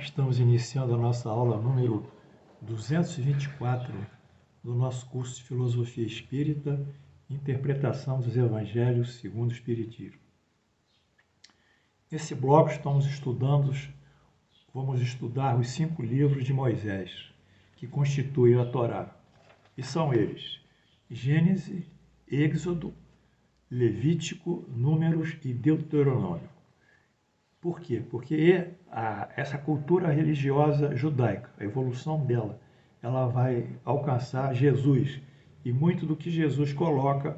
estamos iniciando a nossa aula número 224 do nosso curso de Filosofia Espírita, Interpretação dos Evangelhos segundo o Espiritismo. Nesse bloco vamos estudar os 5 livros de Moisés, que constituem a Torá, e são eles: Gênesis, Êxodo, Levítico, Números e Deuteronômio. Por quê? Porque essa cultura religiosa judaica, a evolução dela, ela vai alcançar Jesus. E muito do que Jesus coloca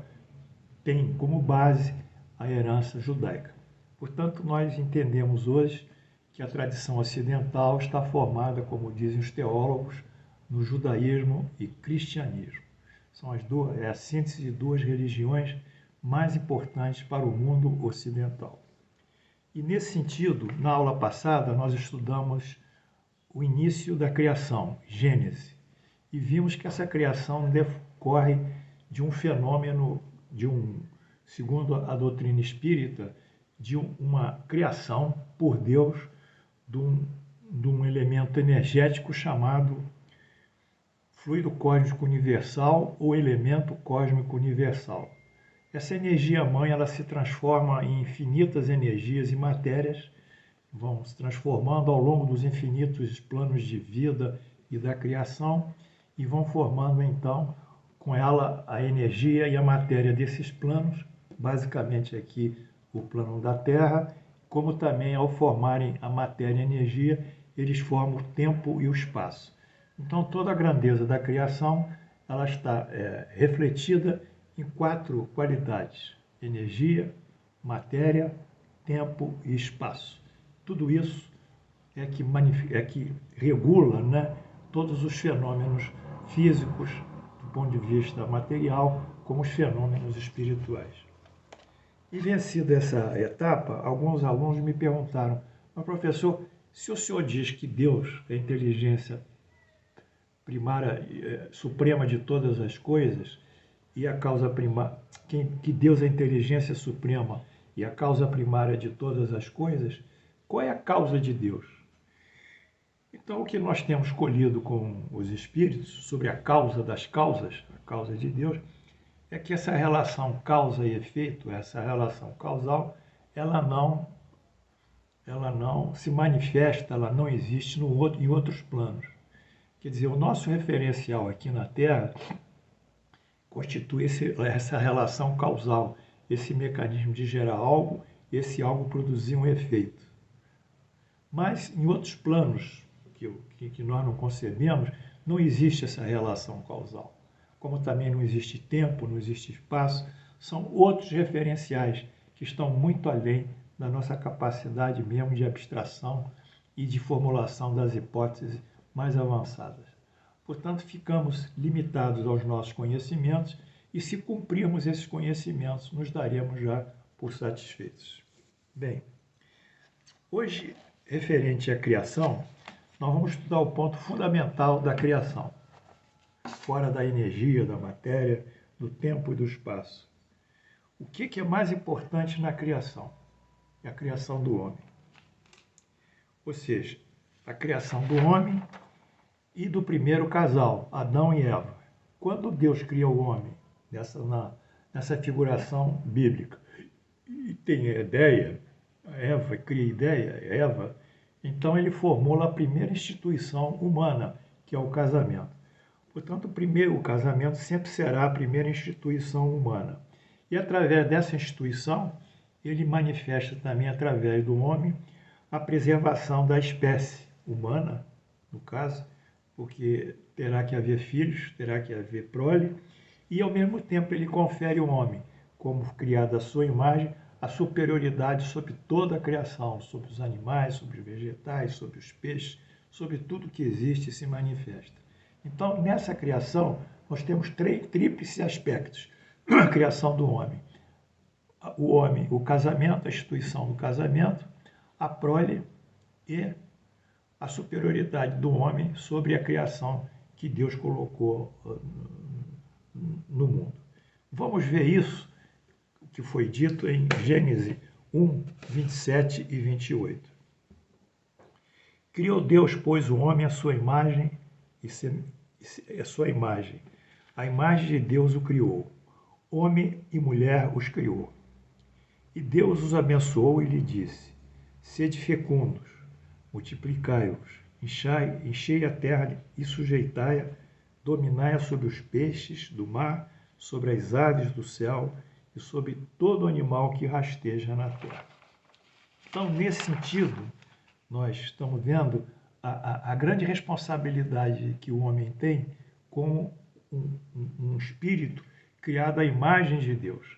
tem como base a herança judaica. Portanto, nós entendemos hoje que a tradição ocidental está formada, como dizem os teólogos, no judaísmo e cristianismo. São a síntese de 2 religiões mais importantes para o mundo ocidental. E nesse sentido, na aula passada, nós estudamos o início da criação, Gênesis, e vimos que essa criação decorre de um fenômeno, segundo a doutrina espírita, de uma criação por Deus de um elemento energético chamado fluido cósmico universal ou elemento cósmico universal. Essa energia-mãe, ela se transforma em infinitas energias e matérias, vão se transformando ao longo dos infinitos planos de vida e da criação, e vão formando, então, com ela a energia e a matéria desses planos, basicamente aqui o plano da Terra, como também ao formarem a matéria e a energia, eles formam o tempo e o espaço. Então, toda a grandeza da criação, ela está refletida em 4 qualidades: energia, matéria, tempo e espaço. Tudo isso é que regula, né, todos os fenômenos físicos, do ponto de vista material, como os fenômenos espirituais. E vencida essa etapa, alguns alunos me perguntaram: mas professor, se o senhor diz que Deus é a inteligência primária, suprema de todas as coisas, e a causa primária, que Deus é a inteligência suprema e a causa primária de todas as coisas, qual é a causa de Deus? Então, o que nós temos colhido com os espíritos sobre a causa das causas, a causa de Deus, é que essa relação causa e efeito, essa relação causal, ela não se manifesta, ela não existe em outros planos. Quer dizer, o nosso referencial aqui na Terra constitui essa relação causal, esse mecanismo de gerar algo, esse algo produzir um efeito. Mas em outros planos que nós não concebemos, não existe essa relação causal. Como também não existe tempo, não existe espaço, são outros referenciais que estão muito além da nossa capacidade mesmo de abstração e de formulação das hipóteses mais avançadas. Portanto, ficamos limitados aos nossos conhecimentos e, se cumprirmos esses conhecimentos, nos daremos já por satisfeitos. Bem, hoje, referente à criação, nós vamos estudar o ponto fundamental da criação, fora da energia, da matéria, do tempo e do espaço. O que é mais importante na criação? É a criação do homem. Ou seja, a criação do homem e do primeiro casal, Adão e Eva. Quando Deus cria o homem, nessa figuração bíblica, e tem a ideia, Eva cria a ideia, Eva, então ele formula a primeira instituição humana, que é o casamento. Portanto, o casamento sempre será a primeira instituição humana. E através dessa instituição, ele manifesta também, através do homem, a preservação da espécie humana, no caso, porque terá que haver filhos, terá que haver prole, e ao mesmo tempo ele confere ao homem, como criado à sua imagem, a superioridade sobre toda a criação, sobre os animais, sobre os vegetais, sobre os peixes, sobre tudo que existe e se manifesta. Então, nessa criação, nós temos tríplices aspectos. A criação do homem, o casamento, a instituição do casamento, a prole e a superioridade do homem sobre a criação que Deus colocou no mundo. Vamos ver isso, o que foi dito em Gênesis 1, 27 e 28. Criou Deus, pois, o homem à sua imagem a sua imagem. A imagem de Deus o criou. Homem e mulher os criou. E Deus os abençoou e lhe disse: Sede fecundos, multiplicai-vos, enchei a terra e sujeitai-a, dominai-a sobre os peixes do mar, sobre as aves do céu e sobre todo animal que rasteja na terra. Então, nesse sentido, nós estamos vendo a grande responsabilidade que o homem tem como um espírito criado à imagem de Deus.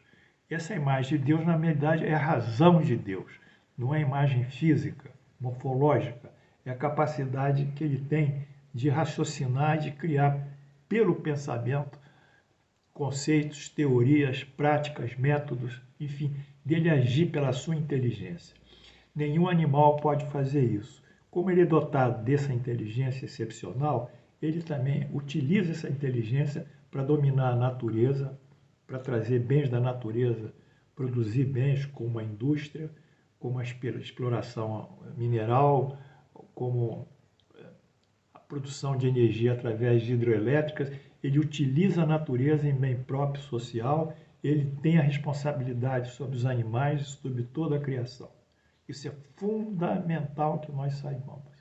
Essa imagem de Deus, na verdade, é a razão de Deus, não é a imagem física, morfológica, é a capacidade que ele tem de raciocinar, de criar pelo pensamento conceitos, teorias, práticas, métodos, enfim, dele agir pela sua inteligência. Nenhum animal pode fazer isso. Como ele é dotado dessa inteligência excepcional, ele também utiliza essa inteligência para dominar a natureza, para trazer bens da natureza, produzir bens como a indústria, como a exploração mineral, como a produção de energia através de hidrelétricas. Ele utiliza a natureza em bem próprio social, ele tem a responsabilidade sobre os animais e sobre toda a criação. Isso é fundamental que nós saibamos.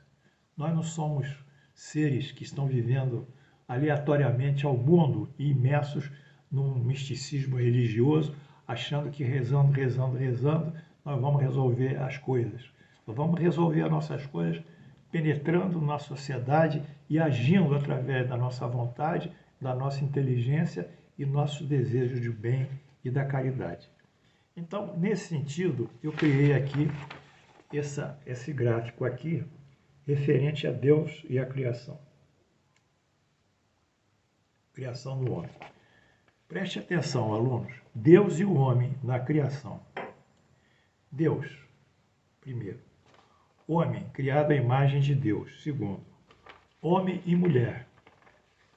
Nós não somos seres que estão vivendo aleatoriamente ao mundo e imersos num misticismo religioso, achando que rezando, nós vamos resolver as coisas. Nós vamos resolver as nossas coisas penetrando na sociedade e agindo através da nossa vontade, da nossa inteligência e nosso desejo de bem e da caridade. Então, nesse sentido, eu criei aqui esse gráfico aqui, referente a Deus e a criação. Criação do homem. Preste atenção, alunos. Deus e o homem na criação. Deus, primeiro. Homem, criado à imagem de Deus. Segundo. Homem e mulher.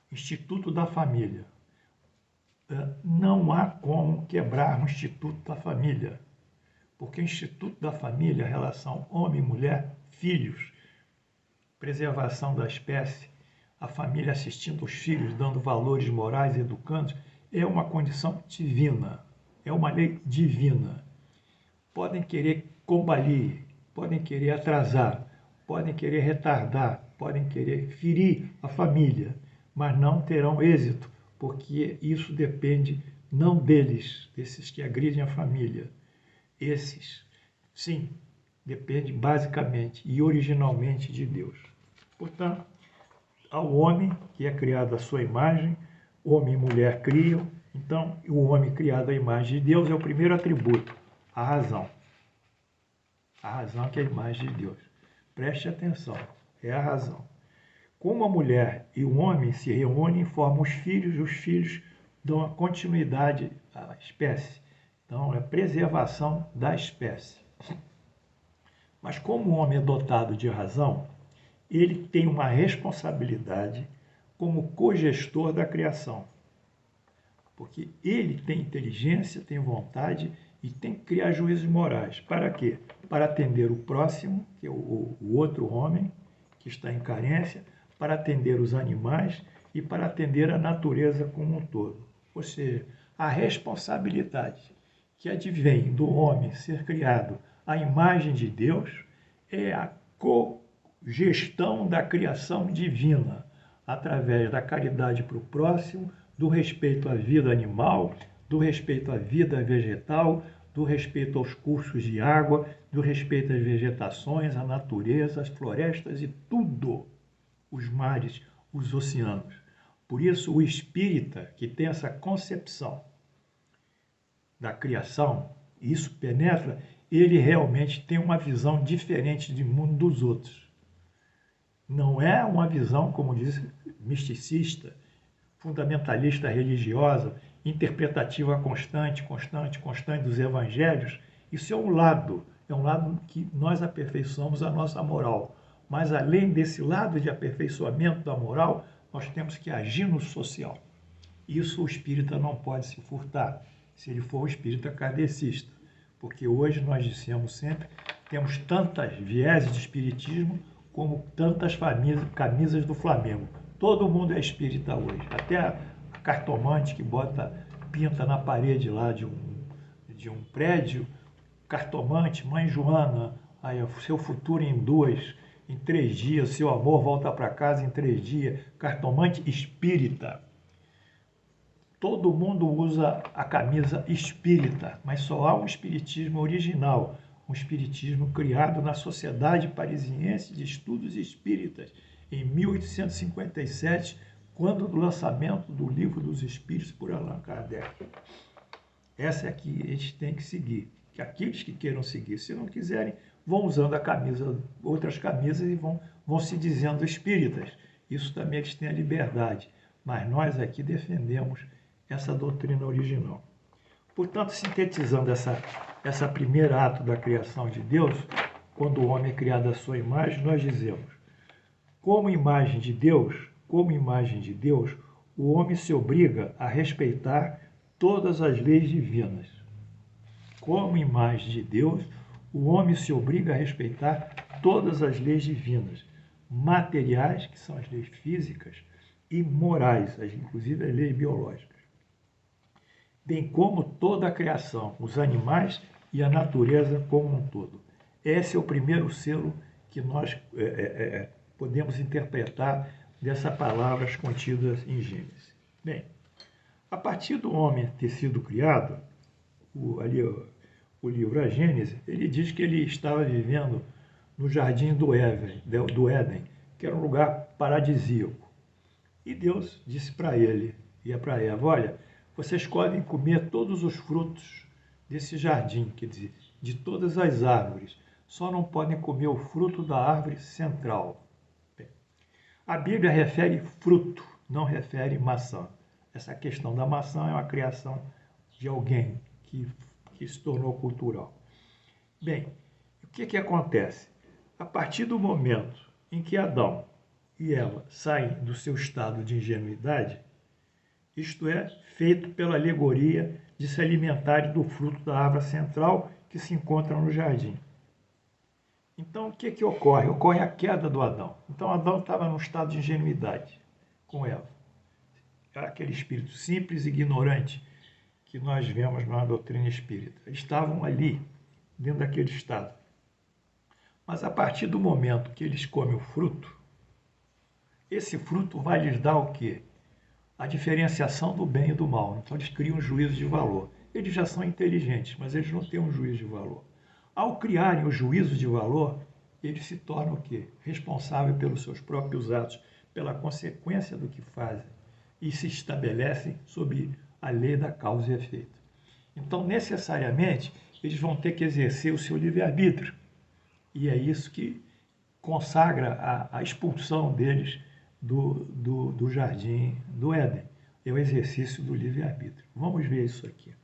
Instituto da família. Não há como quebrar o Instituto da Família, porque o Instituto da Família, a relação homem, mulher, filhos, preservação da espécie, a família assistindo os filhos, dando valores morais, educando, é uma condição divina, é uma lei divina. Podem querer combalir, podem querer atrasar, podem querer retardar, podem querer ferir a família, mas não terão êxito, porque isso depende não deles, desses que agridem a família. Esses, sim, depende basicamente e originalmente de Deus. Portanto, ao homem, que é criado à sua imagem, homem e mulher criam, então o homem criado à imagem de Deus é o primeiro atributo, a razão. A razão que é a imagem de Deus. Preste atenção, é a razão. Como a mulher e o homem se reúnem e formam os filhos dão a continuidade à espécie. Então, é a preservação da espécie. Mas como o homem é dotado de razão, ele tem uma responsabilidade como cogestor da criação. Porque ele tem inteligência, tem vontade e tem que criar juízos morais. Para quê? Para atender o próximo, que é o outro homem, que está em carência, para atender os animais e para atender a natureza como um todo. Ou seja, a responsabilidade que advém do homem ser criado à imagem de Deus é a cogestão da criação divina, através da caridade para o próximo, do respeito à vida animal, do respeito à vida vegetal, do respeito aos cursos de água, do respeito às vegetações, à natureza, às florestas e tudo, os mares, os oceanos. Por isso, o espírita que tem essa concepção da criação, isso penetra, ele realmente tem uma visão diferente do mundo dos outros. Não é uma visão, como diz, misticista, fundamentalista religiosa, interpretativa constante dos evangelhos. Isso é um lado que nós aperfeiçoamos a nossa moral. Mas além desse lado de aperfeiçoamento da moral, nós temos que agir no social. Isso o espírita não pode se furtar, se ele for um espírita kardecista. Porque hoje nós dissemos sempre, temos tantas vieses de espiritismo como tantas camisas do Flamengo. Todo mundo é espírita hoje. Até a cartomante que pinta na parede lá de um prédio, cartomante, mãe Joana, aí, seu futuro em 3 dias, seu amor volta para casa em 3 dias, cartomante espírita. Todo mundo usa a camisa espírita, mas só há um espiritismo original, um espiritismo criado na Sociedade Parisiense de Estudos Espíritas, em 1857, quando do lançamento do Livro dos Espíritos por Allan Kardec. Essa é a que a gente tem que seguir, que aqueles que queiram seguir, se não quiserem, vão usando outras camisas e vão se dizendo espíritas. Isso também eles têm a liberdade, mas nós aqui defendemos essa doutrina original. Portanto, sintetizando essa primeira ato da criação de Deus, quando o homem é criado à sua imagem, nós dizemos, como imagem de Deus, o homem se obriga a respeitar todas as leis divinas. Como imagem de Deus, o homem se obriga a respeitar todas as leis divinas, materiais, que são as leis físicas, e morais, inclusive as leis biológicas, bem como toda a criação, os animais e a natureza como um todo. Esse é o primeiro selo que nós podemos interpretar dessas palavras contidas em Gênesis. Bem, a partir do homem ter sido criado, o livro A Gênesis, ele diz que ele estava vivendo no jardim do Éden, que era um lugar paradisíaco. E Deus disse para ele e para Eva, olha, vocês podem comer todos os frutos desse jardim, quer dizer, de todas as árvores, só não podem comer o fruto da árvore central. Bem, a Bíblia refere fruto, não refere maçã. Essa questão da maçã é uma criação de alguém que se tornou cultural. Bem, o que acontece? A partir do momento em que Adão e Eva saem do seu estado de ingenuidade, isto é, feito pela alegoria de se alimentarem do fruto da árvore central que se encontra no jardim. Então, o que ocorre? Ocorre a queda do Adão. Então, Adão estava num estado de ingenuidade com Eva. Era aquele espírito simples e ignorante que nós vemos na doutrina espírita. Eles estavam ali, dentro daquele estado. Mas a partir do momento que eles comem o fruto, esse fruto vai lhes dar o quê? A diferenciação do bem e do mal. Então eles criam um juízo de valor. Eles já são inteligentes, mas eles não têm um juízo de valor. Ao criarem o juízo de valor, eles se tornam o quê? Responsáveis pelos seus próprios atos, pela consequência do que fazem, e se estabelecem sob a lei da causa e efeito. Então, necessariamente, eles vão ter que exercer o seu livre-arbítrio. E é isso que consagra a expulsão deles do jardim do Éden. É o exercício do livre-arbítrio. Vamos ver isso aqui.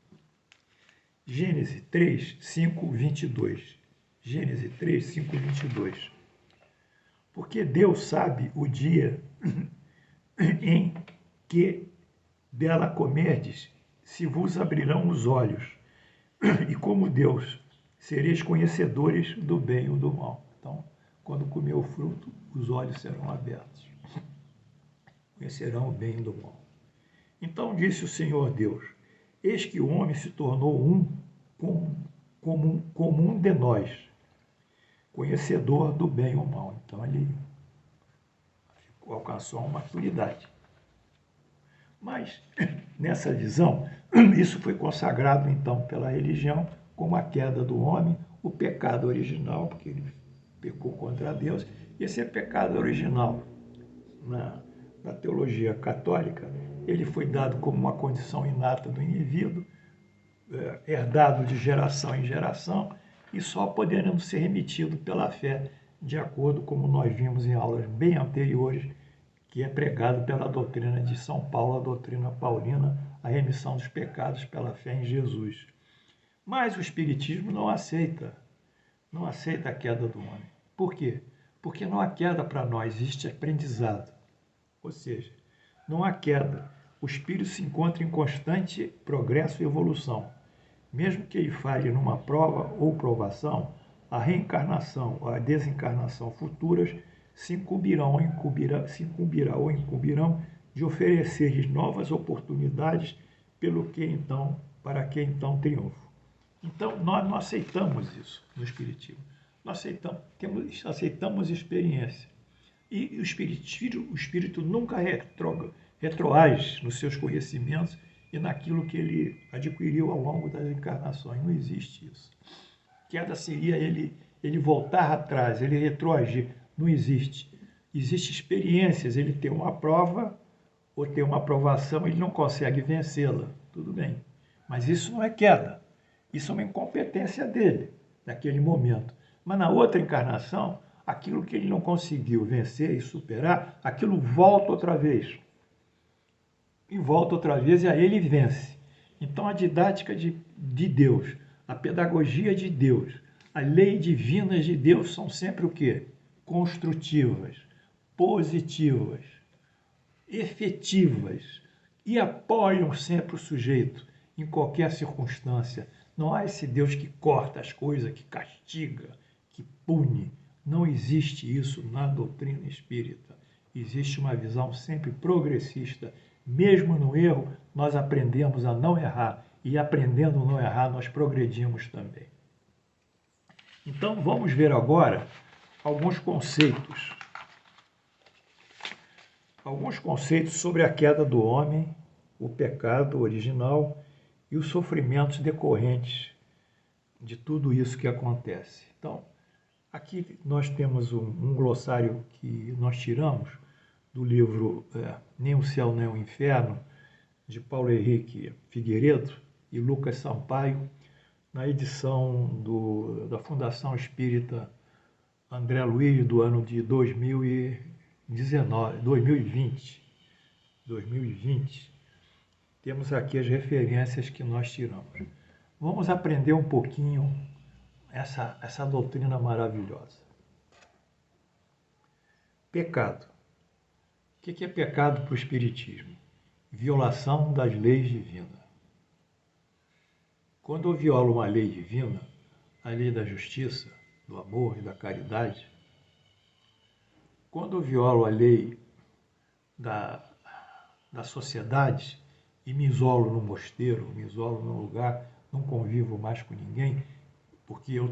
Gênesis 3, 5, 22. Gênesis 3, 5, 22. Porque Deus sabe o dia em que dela comerdes, se vos abrirão os olhos, e como Deus, sereis conhecedores do bem ou do mal. Então, quando comer o fruto, os olhos serão abertos. Conhecerão o bem e do mal. Então disse o Senhor Deus, eis que o homem se tornou como um de nós, conhecedor do bem ou mal. Então ele alcançou uma maturidade. Mas, nessa visão, isso foi consagrado, então, pela religião como a queda do homem, o pecado original, porque ele pecou contra Deus. E esse pecado original, na teologia católica, ele foi dado como uma condição inata do indivíduo, herdado de geração em geração, e só podendo ser remitido pela fé, de acordo como nós vimos em aulas bem anteriores, que é pregado pela doutrina de São Paulo, a doutrina paulina, a remissão dos pecados pela fé em Jesus. Mas o Espiritismo não aceita a queda do homem. Por quê? Porque não há queda para nós, existe aprendizado. Ou seja, não há queda. O espírito se encontra em constante progresso e evolução. Mesmo que ele falhe numa prova ou provação, a reencarnação ou a desencarnação futuras se incumbirão de oferecer-lhes novas oportunidades para que então triunfo. Então, nós não aceitamos isso no Espiritismo. Nós aceitamos experiência. E o espírito nunca retroage nos seus conhecimentos e naquilo que ele adquiriu ao longo das encarnações. Não existe isso. Queda seria ele voltar atrás, ele retroagir. Não existe. Existem experiências, ele tem uma prova ou tem uma aprovação, ele não consegue vencê-la. Tudo bem. Mas isso não é queda. Isso é uma incompetência dele, naquele momento. Mas na outra encarnação, aquilo que ele não conseguiu vencer e superar, aquilo volta outra vez. E volta outra vez e aí ele vence. Então a didática de Deus, a pedagogia de Deus, a lei divina de Deus são sempre o quê? Construtivas, positivas, efetivas e apoiam sempre o sujeito em qualquer circunstância. Não há esse Deus que corta as coisas, que castiga, que pune. Não existe isso na doutrina espírita. Existe uma visão sempre progressista. Mesmo no erro, nós aprendemos a não errar. E aprendendo a não errar, nós progredimos também. Então, vamos ver agora alguns conceitos. Alguns conceitos sobre a queda do homem, o pecado original e os sofrimentos decorrentes de tudo isso que acontece. Então, aqui nós temos um glossário que nós tiramos do livro Nem o Céu nem o Inferno, de Paulo Henrique Figueiredo e Lucas Sampaio, na edição da Fundação Espírita André Luiz, do ano de 2020. Temos aqui as referências que nós tiramos. Vamos aprender um pouquinho essa doutrina maravilhosa. Pecado. O que é pecado para o Espiritismo? Violação das leis divinas. Quando eu violo uma lei divina, a lei da justiça, do amor e da caridade, quando eu violo a lei da sociedade e me isolo num mosteiro, me isolo num lugar, não convivo mais com ninguém, porque eu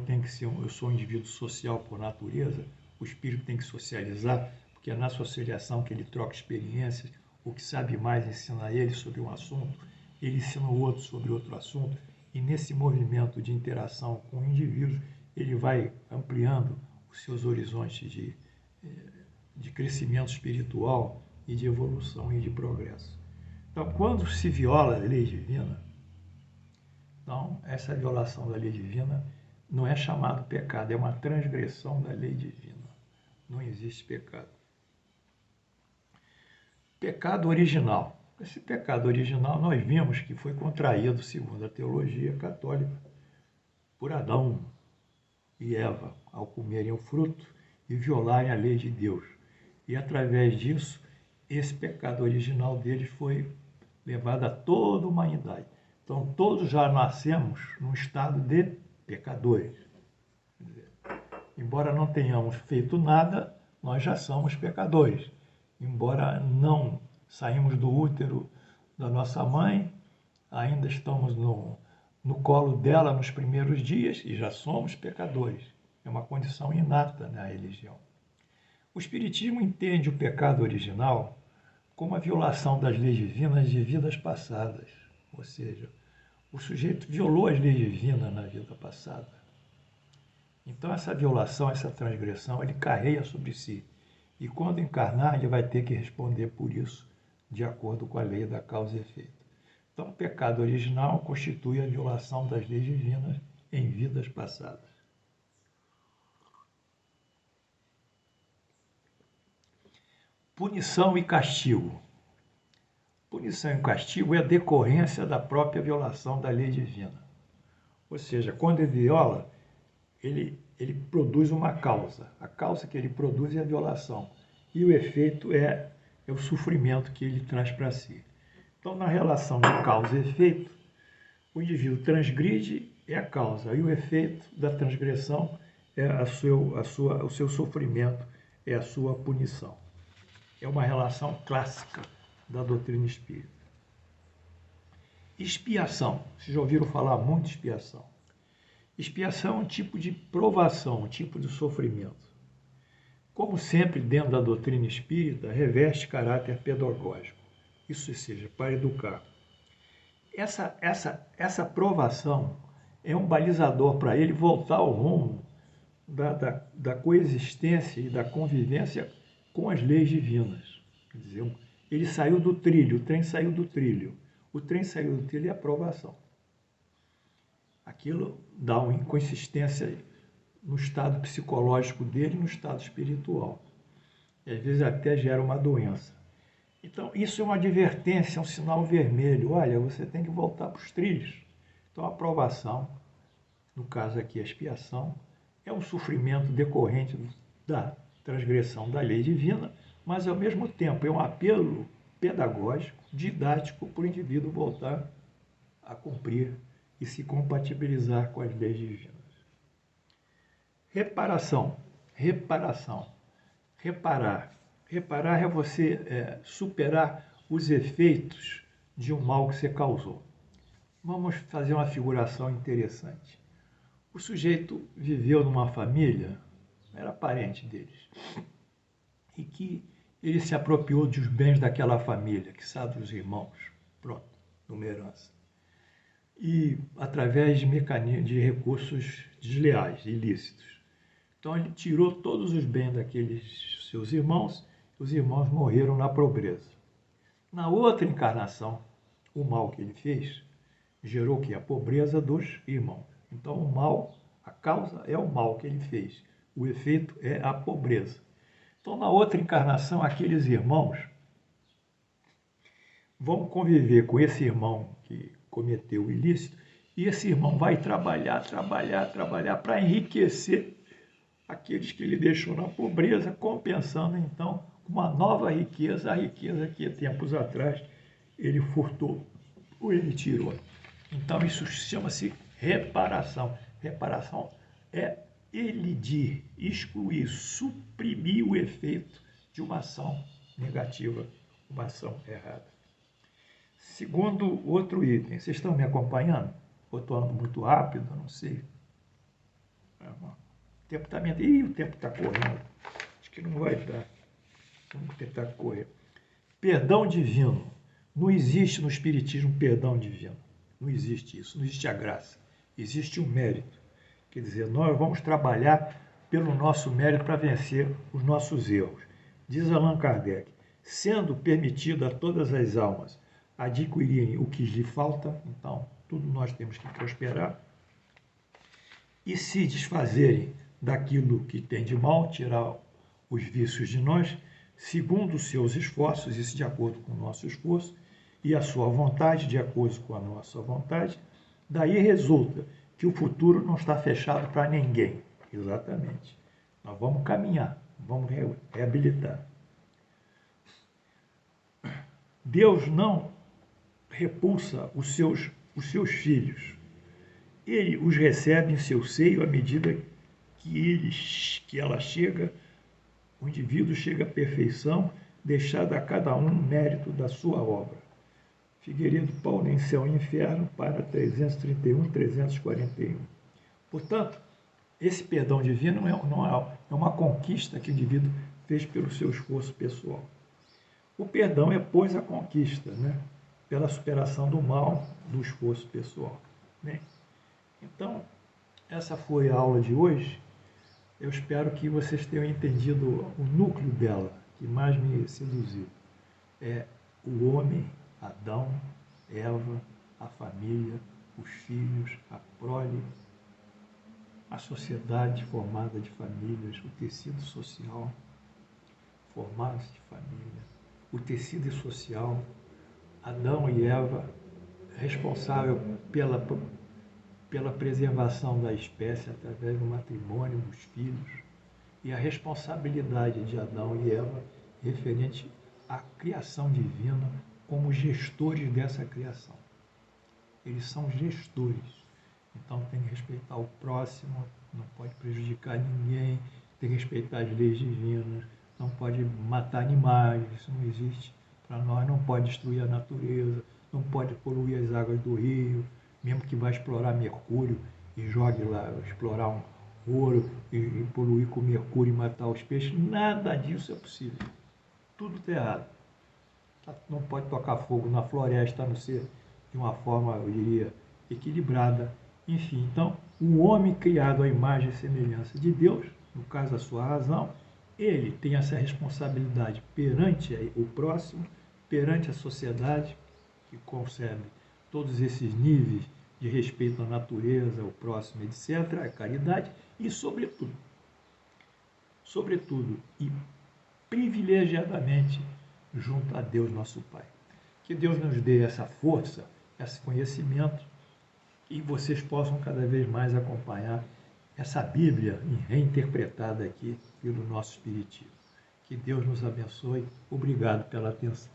sou um indivíduo social por natureza, o espírito tem que socializar, porque é na socialização que ele troca experiências, o que sabe mais ensina ele sobre um assunto, ele ensina o outro sobre outro assunto, e nesse movimento de interação com o indivíduo, ele vai ampliando os seus horizontes de crescimento espiritual e de evolução e de progresso. Então, quando se viola a lei divina, então, essa violação da lei divina não é chamado pecado, é uma transgressão da lei divina. Não existe pecado. Pecado original. Esse pecado original nós vimos que foi contraído, segundo a teologia católica, por Adão e Eva, ao comerem o fruto e violarem a lei de Deus. E através disso, esse pecado original deles foi levado a toda a humanidade. Então, todos já nascemos num estado de pecadores. Embora não tenhamos feito nada, nós já somos pecadores. Embora não saímos do útero da nossa mãe, ainda estamos no colo dela nos primeiros dias e já somos pecadores. É uma condição inata na religião. O Espiritismo entende o pecado original como a violação das leis divinas de vidas passadas. Ou seja, o sujeito violou as leis divinas na vida passada. Então, essa violação, essa transgressão, ele carrega sobre si. E quando encarnar, ele vai ter que responder por isso, de acordo com a lei da causa e efeito. Então, o pecado original constitui a violação das leis divinas em vidas passadas. Punição e castigo. Punição e castigo é a decorrência da própria violação da lei divina. Ou seja, quando ele viola, ele produz uma causa. A causa que ele produz é a violação. E o efeito é o sofrimento que ele traz para si. Então, na relação de causa e efeito, o indivíduo transgride é a causa. E o efeito da transgressão é o seu sofrimento, é a sua punição. É uma relação clássica da doutrina espírita. Expiação. Vocês já ouviram falar muito de expiação? Expiação é um tipo de provação, um tipo de sofrimento. Como sempre, dentro da doutrina espírita, reveste caráter pedagógico. Isso seja, para educar. Essa provação é um balizador para ele voltar ao rumo da coexistência e da convivência com as leis divinas. Quer dizer, ele saiu do trilho, o trem saiu do trilho. O trem saiu do trilho é a provação. Aquilo dá uma inconsistência no estado psicológico dele e no estado espiritual. E às vezes até gera uma doença. Então, isso é uma advertência, é um sinal vermelho. Olha, você tem que voltar para os trilhos. Então, a provação, no caso aqui a expiação, é um sofrimento decorrente da transgressão da lei divina, mas ao mesmo tempo é um apelo pedagógico, didático, para o indivíduo voltar a cumprir e se compatibilizar com as leis divinas. Reparação. Reparar. Reparar é você superar os efeitos de um mal que você causou. Vamos fazer uma figuração interessante. O sujeito viveu numa família, era parente deles, e que ele se apropriou dos bens daquela família, que sabe dos irmãos, pronto, numa herança. E através de recursos desleais, ilícitos. Então ele tirou todos os bens daqueles seus irmãos, os irmãos morreram na pobreza. Na outra encarnação, o mal que ele fez gerou o quê? A pobreza dos irmãos. Então o mal, a causa é o mal que ele fez, o efeito é a pobreza. Então na outra encarnação, aqueles irmãos vão conviver com esse irmão que cometeu o ilícito, e esse irmão vai trabalhar para enriquecer aqueles que ele deixou na pobreza, compensando então uma nova riqueza, a riqueza que tempos atrás ele furtou ou ele tirou. Então isso chama-se reparação. Reparação é elidir, excluir, suprimir o efeito de uma ação negativa, uma ação errada. Segundo outro item, vocês estão me acompanhando? Ou estou andando muito rápido? Não sei. O tempo está o tempo está correndo. Acho que não vai dar. Vamos tentar correr. Perdão divino. Não existe no Espiritismo perdão divino. Não existe isso. Não existe a graça. Existe o mérito. Quer dizer, nós vamos trabalhar pelo nosso mérito para vencer os nossos erros. Diz Allan Kardec, sendo permitido a todas as almas adquirirem o que lhe falta, então tudo nós temos que prosperar, e se desfazerem daquilo que tem de mal, tirar os vícios de nós, segundo os seus esforços, isso de acordo com o nosso esforço, e a sua vontade, de acordo com a nossa vontade, daí resulta que o futuro não está fechado para ninguém. Exatamente. Nós vamos caminhar, vamos reabilitar. Deus não repulsa os seus filhos. Ele os recebe em seu seio à medida que ela chega, o indivíduo chega à perfeição, deixando a cada um o mérito da sua obra. Figueiredo Paulo em Céu e Inferno, para 331, 341. Portanto, esse perdão divino é uma conquista que o indivíduo fez pelo seu esforço pessoal. O perdão é, pois, a conquista, né? Pela superação do mal, do esforço pessoal. Bem, então, essa foi a aula de hoje. Eu espero que vocês tenham entendido o núcleo dela, que mais me seduziu. É o homem, Adão, Eva, a família, os filhos, a prole, a sociedade formada de famílias, o tecido social formado de família, o tecido social, Adão e Eva, responsável pela preservação da espécie através do matrimônio, dos filhos, e a responsabilidade de Adão e Eva referente à criação divina como gestores dessa criação. Eles são gestores, então tem que respeitar o próximo, não pode prejudicar ninguém, tem que respeitar as leis divinas, não pode matar animais, isso não existe para nós, não pode destruir a natureza, não pode poluir as águas do rio, mesmo que vá explorar mercúrio e jogue lá, explorar um ouro e poluir com mercúrio e matar os peixes, nada disso é possível. Tudo está errado. Não pode tocar fogo na floresta, a não ser de uma forma, eu diria, equilibrada. Enfim, então, o homem criado à imagem e semelhança de Deus, no caso a sua razão, ele tem essa responsabilidade perante o próximo, perante a sociedade, que concebe todos esses níveis de respeito à natureza, ao próximo, etc., a caridade, e sobretudo e privilegiadamente junto a Deus nosso Pai. Que Deus nos dê essa força, esse conhecimento, e vocês possam cada vez mais acompanhar essa Bíblia reinterpretada aqui pelo nosso Espiritismo. Que Deus nos abençoe. Obrigado pela atenção.